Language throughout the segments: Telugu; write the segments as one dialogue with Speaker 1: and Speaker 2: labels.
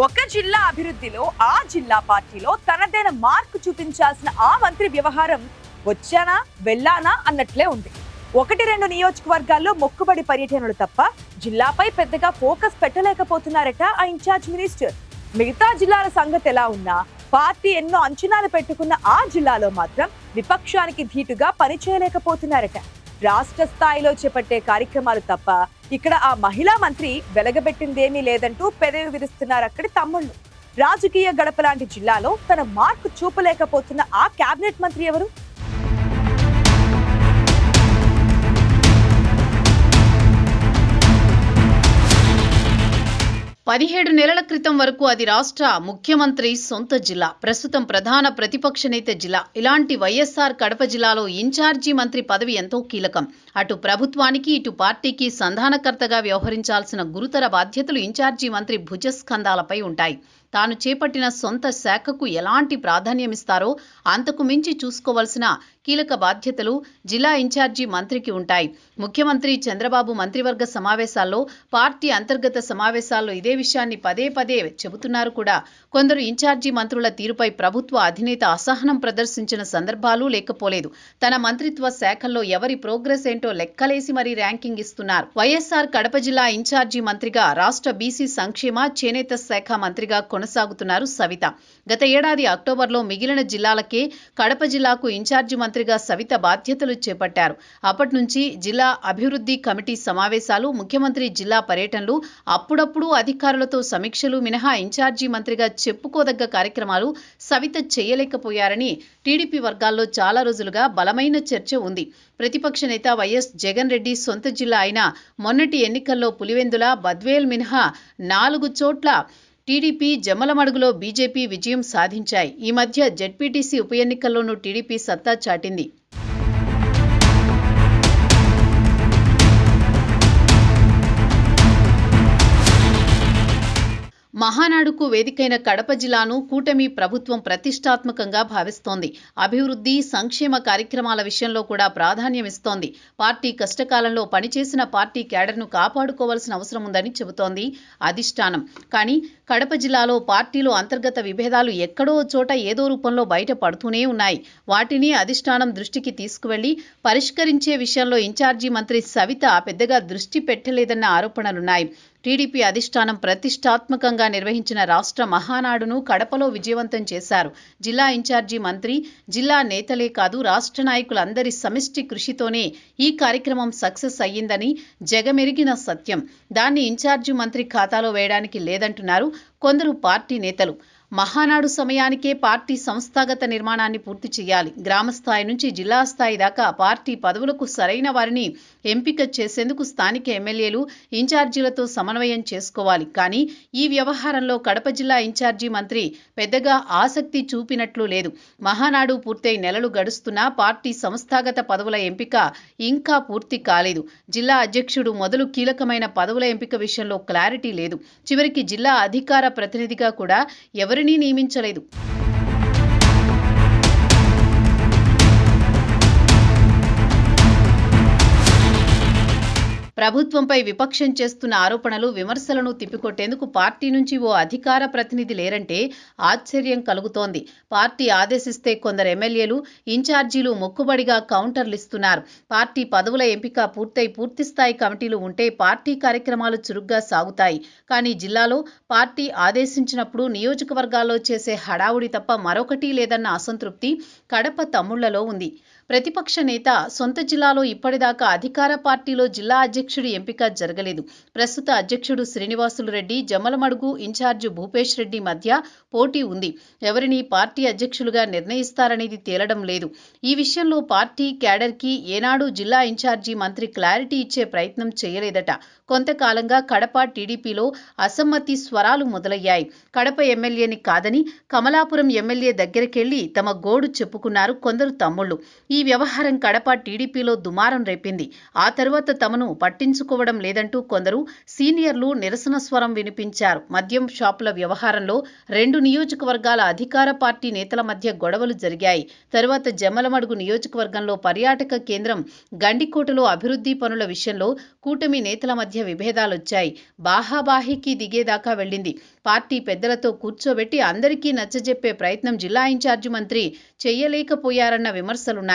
Speaker 1: ఒక జిల్లా అభివృద్ధిలో ఆ జిల్లా పార్టీలో తనదైన మార్కు చూపించాల్సిన ఆ మంత్రి వ్యవహారం వచ్చానా వెళ్ళానా అన్నట్లే ఉంది. 1-2 నియోజకవర్గాల్లో మొక్కుబడి పర్యటనలు తప్ప జిల్లాపై పెద్దగా ఫోకస్ పెట్టలేకపోతున్నారట ఆ ఇన్ఛార్జ్ మినిస్టర్. మిగతా జిల్లాల సంగతి ఎలా ఉన్నా పార్టీ ఎన్నో అంచనాలు పెట్టుకున్న ఆ జిల్లాలో మాత్రం విపక్షానికి ధీటుగా పనిచేయలేకపోతున్నారట. రాష్ట్ర స్థాయిలో చేపట్టే కార్యక్రమాలు తప్ప ఇక్కడ ఆ మహిళా మంత్రి వెలగబెట్టిందేమీ లేదంటూ పెదవి విరుస్తున్నారు అక్కడి తమ్ముళ్ళు. రాజకీయ గడప లాంటి జిల్లాలో తన మార్కు చూపలేకపోతున్న ఆ కేబినెట్ మంత్రి ఎవరు?
Speaker 2: 17 నెలల క్రితం వరకు అది రాష్ట్ర ముఖ్యమంత్రి సొంత జిల్లా, ప్రస్తుతం ప్రధాన ప్రతిపక్ష నేత జిల్లా. ఇలాంటి వైఎస్ఆర్ కడప జిల్లాలో ఇన్ఛార్జి మంత్రి పదవి ఎంతో కీలకం. అటు ప్రభుత్వానికి ఇటు పార్టీకి సంధానకర్తగా వ్యవహరించాల్సిన గురుతర బాధ్యతలు ఇన్ఛార్జి మంత్రి భుజస్కంధాలపై ఉంటాయి. తాను చేపట్టిన సొంత శాఖకు ఎలాంటి ప్రాధాన్యమిస్తారో అంతకు మించి చూసుకోవాల్సిన కీలక బాధ్యతలు జిల్లా ఇన్ఛార్జి మంత్రికి ఉంటాయి. ముఖ్యమంత్రి చంద్రబాబు మంత్రివర్గ సమావేశాల్లో, పార్టీ అంతర్గత సమావేశాల్లో ఇదే విషయాన్ని పదే పదే చెబుతున్నారు కూడా. కొందరు ఇన్ఛార్జి మంత్రుల తీరుపై ప్రభుత్వ అధినేత అసహనం ప్రదర్శించిన సందర్భాలు లేకపోలేదు. తన మంత్రిత్వ శాఖల్లో ఎవరి ప్రోగ్రెస్ ఏంటో లెక్కలేసి మరీ ర్యాంకింగ్ ఇస్తున్నారు. వైఎస్ఆర్ కడప జిల్లా ఇన్ఛార్జి మంత్రిగా, రాష్ట్ర బీసీ సంక్షేమ, చేనేత శాఖ మంత్రిగా కొనసాగుతున్నారు సవిత. గత ఏడాది అక్టోబర్లో మిగిలిన జిల్లాలకే కడప జిల్లాకు ఇన్ఛార్జి మంత్రిగా సవిత బాధ్యతలు చేపట్టారు. అప్పటి నుంచి జిల్లా అభివృద్ధి కమిటీ సమావేశాలు, ముఖ్యమంత్రి జిల్లా పర్యటనలు, అప్పుడప్పుడు అధికారులతో సమీక్షలు మినహా ఇన్ఛార్జి మంత్రిగా చెప్పుకోదగ్గ కార్యక్రమాలు సవిత చేయలేకపోయారని టీడీపీ వర్గాల్లో చాలా రోజులుగా బలమైన చర్చ ఉంది. ప్రతిపక్ష నేత వైఎస్ జగన్ రెడ్డి సొంత జిల్లా అయిన మొన్నటి ఎన్నికల్లో పులివెందుల, బద్వేల్ మినహా 4 చోట్ల టీడీపీ, జమ్మలమడుగులో బీజేపీ విజయం సాధించాయి. ఈ మధ్య జెడ్పీటీసీ ఉప ఎన్నికల్లోనూ టీడీపీ సత్తా చాటింది. మహానాడుకు వేదికైన కడప జిల్లాను కూటమి ప్రభుత్వం ప్రతిష్టాత్మకంగా భావిస్తోంది. అభివృద్ధి, సంక్షేమ కార్యక్రమాల విషయంలో కూడా ప్రాధాన్యమిస్తోంది. పార్టీ కష్టకాలంలో పనిచేసిన పార్టీ క్యాడర్ను కాపాడుకోవాల్సిన అవసరం ఉందని చెబుతోంది అధిష్టానం. కానీ కడప జిల్లాలో పార్టీలో అంతర్గత విభేదాలు ఎక్కడో చోట ఏదో రూపంలో బయట పడుతూనే ఉన్నాయి. వాటిని అధిష్టానం దృష్టికి తీసుకువెళ్లి పరిష్కరించే విషయంలో ఇన్ఛార్జి మంత్రి సవిత పెద్దగా దృష్టి పెట్టలేదన్న ఆరోపణలున్నాయి. టీడీపీ అధిష్టానం ప్రతిష్టాత్మకంగా నిర్వహించిన రాష్ట్ర మహానాడును కడపలో విజయవంతం చేశారు. జిల్లా ఇన్ఛార్జి మంత్రి, జిల్లా నేతలే కాదు రాష్ట్ర నాయకులందరి సమిష్టి కృషితోనే ఈ కార్యక్రమం సక్సెస్ అయ్యిందని జగమెరిగిన సత్యం. దాన్ని ఇన్ఛార్జి మంత్రి ఖాతాలో వేయడానికి లేదంటున్నారు కొందరు పార్టీ నేతలు. మహానాడు సమయానికే పార్టీ సంస్థాగత నిర్మాణాన్ని పూర్తి చేయాలి. గ్రామ స్థాయి నుంచి జిల్లా స్థాయి దాకా పార్టీ పదవులకు సరైన వారిని ఎంపిక చేసేందుకు స్థానిక ఎమ్మెల్యేలు, ఇన్ఛార్జీలతో సమన్వయం చేసుకోవాలి. కానీ ఈ వ్యవహారంలో కడప జిల్లా ఇన్ఛార్జి మంత్రి పెద్దగా ఆసక్తి చూపినట్లు లేదు. మహానాడు పూర్తయి నెలలు గడుస్తున్నా పార్టీ సంస్థాగత పదవుల ఎంపిక ఇంకా పూర్తి కాలేదు. జిల్లా అధ్యక్షుడు మొదలు కీలకమైన పదవుల ఎంపిక విషయంలో క్లారిటీ లేదు. చివరికి జిల్లా అధికార ప్రతినిధిగా కూడా ఎవరినీ నియమించలేదు. ప్రభుత్వంపై విపక్షం చేస్తున్న ఆరోపణలు, విమర్శలను తిప్పికొట్టేందుకు పార్టీ నుంచి ఓ అధికార ప్రతినిధి లేరంటే ఆశ్చర్యం కలుగుతోంది. పార్టీ ఆదేశిస్తే కొందరు ఎమ్మెల్యేలు, ఇన్ఛార్జీలు మొక్కుబడిగా కౌంటర్లిస్తున్నారు. పార్టీ పదవుల ఎంపిక పూర్తయి పూర్తిస్థాయి కమిటీలు ఉంటే పార్టీ కార్యక్రమాలు చురుగ్గా సాగుతాయి. కానీ జిల్లాలో పార్టీ ఆదేశించినప్పుడు నియోజకవర్గాల్లో చేసే హడావుడి తప్ప మరొకటి లేదన్న అసంతృప్తి కడప తమ్ముళ్లలో ఉంది. ప్రతిపక్ష నేత సొంత జిల్లాలో ఇప్పటిదాకా అధికార పార్టీలో జిల్లా అధ్యక్షుడి ఎంపిక జరగలేదు. ప్రస్తుత అధ్యక్షుడు శ్రీనివాసులు రెడ్డి, జమ్మలమడుగు ఇన్ఛార్జి భూపేష్ రెడ్డి మధ్య పోటీ ఉంది. ఎవరిని పార్టీ అధ్యక్షులుగా నిర్ణయిస్తారనేది తేలడం లేదు. ఈ విషయంలో పార్టీ క్యాడర్కి ఏనాడు జిల్లా ఇన్ఛార్జి మంత్రి క్లారిటీ ఇచ్చే ప్రయత్నం చేయలేదట. కొంతకాలంగా కడప టీడీపీలో అసమ్మతి స్వరాలు మొదలయ్యాయి. కడప ఎమ్మెల్యేని కాదని కమలాపురం ఎమ్మెల్యే దగ్గరికెళ్లి తమ గోడు చెప్పుకున్నారు కొందరు తమ్ముళ్లు. ఈ ఈ వ్యవహారం కడప టీడీపీలో దుమారం రేపింది. ఆ తరువాత తమను పట్టించుకోవడం లేదంటూ కొందరు సీనియర్లు నిరసన స్వరం వినిపించారు. మద్యం షాపుల వ్యవహారంలో 2 నియోజకవర్గాల అధికార పార్టీ నేతల మధ్య గొడవలు జరిగాయి. తరువాత జమ్మలమడుగు నియోజకవర్గంలో పర్యాటక కేంద్రం గండికోటలో అభివృద్ధి పనుల విషయంలో కూటమి నేతల మధ్య విభేదాలొచ్చాయి. బాహాబాహీకి దిగేదాకా వెళ్లింది. పార్టీ పెద్దలతో కూర్చోబెట్టి అందరికీ నచ్చజెప్పే ప్రయత్నం జిల్లా ఇన్ఛార్జి మంత్రి చేయలేకపోయారన్న విమర్శలున్నాయి.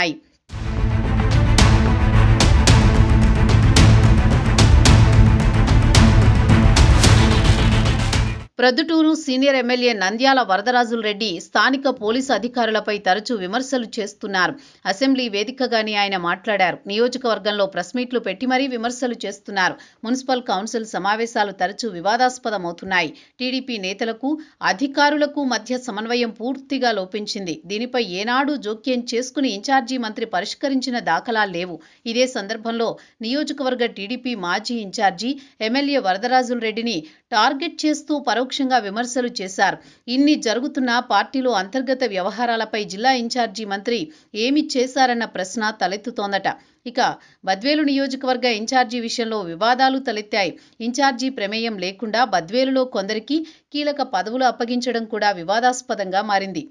Speaker 2: ప్రొద్దుటూరు సీనియర్ ఎమ్మెల్యే నంద్యాల వరదరాజులరెడ్డి స్థానిక పోలీసు అధికారులపై తరచూ విమర్శలు చేస్తున్నారు. అసెంబ్లీ వేదికగానే ఆయన మాట్లాడారు. నియోజకవర్గంలో ప్రెస్ మీట్లు పెట్టి మరీ విమర్శలు చేస్తున్నారు. మున్సిపల్ కౌన్సిల్ సమావేశాలు తరచూ వివాదాస్పదమవుతున్నాయి. టీడీపీ నేతలకు అధికారులకు మధ్య సమన్వయం పూర్తిగా లోపించింది. దీనిపై ఏనాడు జోక్యం చేసుకుని ఇన్ఛార్జి మంత్రి పరిష్కరించిన దాఖలాలు లేవు. ఇదే సందర్భంలో నియోజకవర్గ టీడీపీ మాజీ ఇన్ఛార్జి ఎమ్మెల్యే వరదరాజులరెడ్డిని టార్గెట్ చేస్తూ పరోక్షంగా విమర్శలు చేశారు. ఇన్ని జరుగుతున్నా పార్టీలో అంతర్గత వ్యవహారాలపై జిల్లా ఇన్ఛార్జి మంత్రి ఏమి చేశారన్న ప్రశ్న తలెత్తుతోందట. ఇక బద్వేలు నియోజకవర్గ ఇన్ఛార్జి విషయంలో వివాదాలు తలెత్తాయి. ఇన్ఛార్జి ప్రమేయం లేకుండా బద్వేలులో కొందరికి కీలక పదవులు అప్పగించడం కూడా వివాదాస్పదంగా మారింది.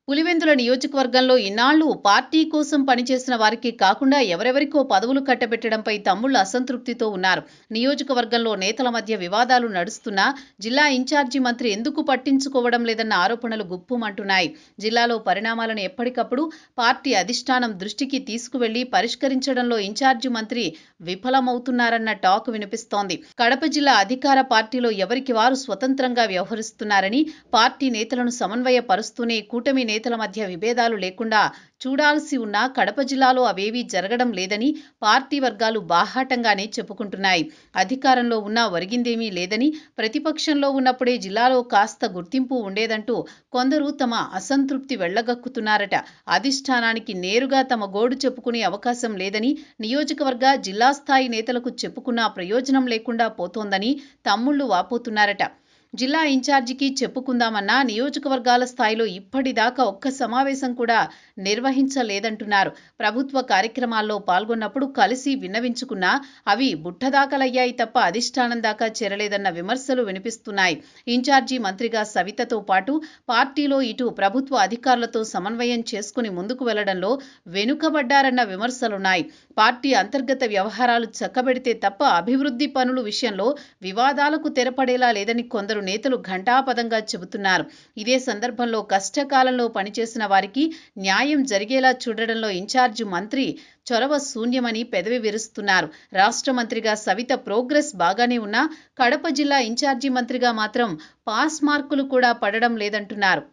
Speaker 2: పులివెందుల నియోజకవర్గంలో ఇన్నాళ్లు పార్టీ కోసం పనిచేసిన వారికి కాకుండా ఎవరెవరికో పదవులు కట్టబెట్టడంపై తమ్ముళ్లు అసంతృప్తితో ఉన్నారు. నియోజకవర్గంలో నేతల మధ్య వివాదాలు నడుస్తున్నా జిల్లా ఇన్ఛార్జి మంత్రి ఎందుకు పట్టించుకోవడం లేదన్న ఆరోపణలు గుప్పుమంటున్నాయి. జిల్లాలో పరిణామాలను ఎప్పటికప్పుడు పార్టీ అధిష్టానం దృష్టికి తీసుకువెళ్లి పరిష్కరించడంలో ఇన్ఛార్జి మంత్రి విఫలమవుతున్నారన్న టాక్ వినిపిస్తోంది. కడప జిల్లా అధికార పార్టీలో ఎవరికి వారు స్వతంత్రంగా వ్యవహరిస్తున్నారని, పార్టీ నేతలను సమన్వయపరుస్తూనే కూటమి నేతల మధ్య విభేదాలు లేకుండా చూడాల్సి ఉన్నా కడప జిల్లాలో అవేవీ జరగడం లేదని పార్టీ వర్గాలు బాహాటంగానే చెప్పుకుంటున్నాయి. అధికారంలో ఉన్నా ఒరిగిందేమీ లేదని, ప్రతిపక్షంలో ఉన్నప్పుడే జిల్లాలో కాస్త గుర్తింపు ఉండేదంటూ కొందరు తమ అసంతృప్తి వెళ్లగక్కుతున్నారట. అధిష్టానానికి నేరుగా తమ గోడు చెప్పుకునే అవకాశం లేదని, నియోజకవర్గ జిల్లా స్థాయి నేతలకు చెప్పుకున్నా ప్రయోజనం లేకుండా పోతోందని తమ్ముళ్లు వాపోతున్నారట. జిల్లా ఇన్ఛార్జికి చెప్పుకుందామన్నా నియోజకవర్గాల స్థాయిలో ఇప్పటిదాకా ఒక్క సమావేశం కూడా నిర్వహించలేదంటున్నారు. ప్రభుత్వ కార్యక్రమాల్లో పాల్గొన్నప్పుడు కలిసి విన్నవించుకున్నా అవి బుట్టదాఖలయ్యాయి తప్ప అధిష్టానం దాకా చేరలేదన్న విమర్శలు వినిపిస్తున్నాయి. ఇన్ఛార్జి మంత్రిగా సవితతో పాటు పార్టీలో ఇటు ప్రభుత్వ అధికారులతో సమన్వయం చేసుకుని ముందుకు వెళ్లడంలో వెనుకబడ్డారన్న విమర్శలున్నాయి. పార్టీ అంతర్గత వ్యవహారాలు చక్కబెడితే తప్ప అభివృద్ధి పనుల విషయంలో వివాదాలకు తెరపడేలా లేదని కొందరు నేతలు ఘంటాపదంగా చెబుతున్నారు. ఇదే సందర్భంలో కష్టకాలంలో పనిచేసిన వారికి న్యాయం జరిగేలా చూడడంలో ఇన్ఛార్జి మంత్రి చొరవ శూన్యమని పెదవి విరుస్తున్నారు. రాష్ట్ర మంత్రిగా సవిత ప్రోగ్రెస్ బాగానే ఉన్నా కడప జిల్లా ఇన్ఛార్జి మంత్రిగా మాత్రం పాస్ మార్కులు కూడా పడడం లేదంటున్నారు.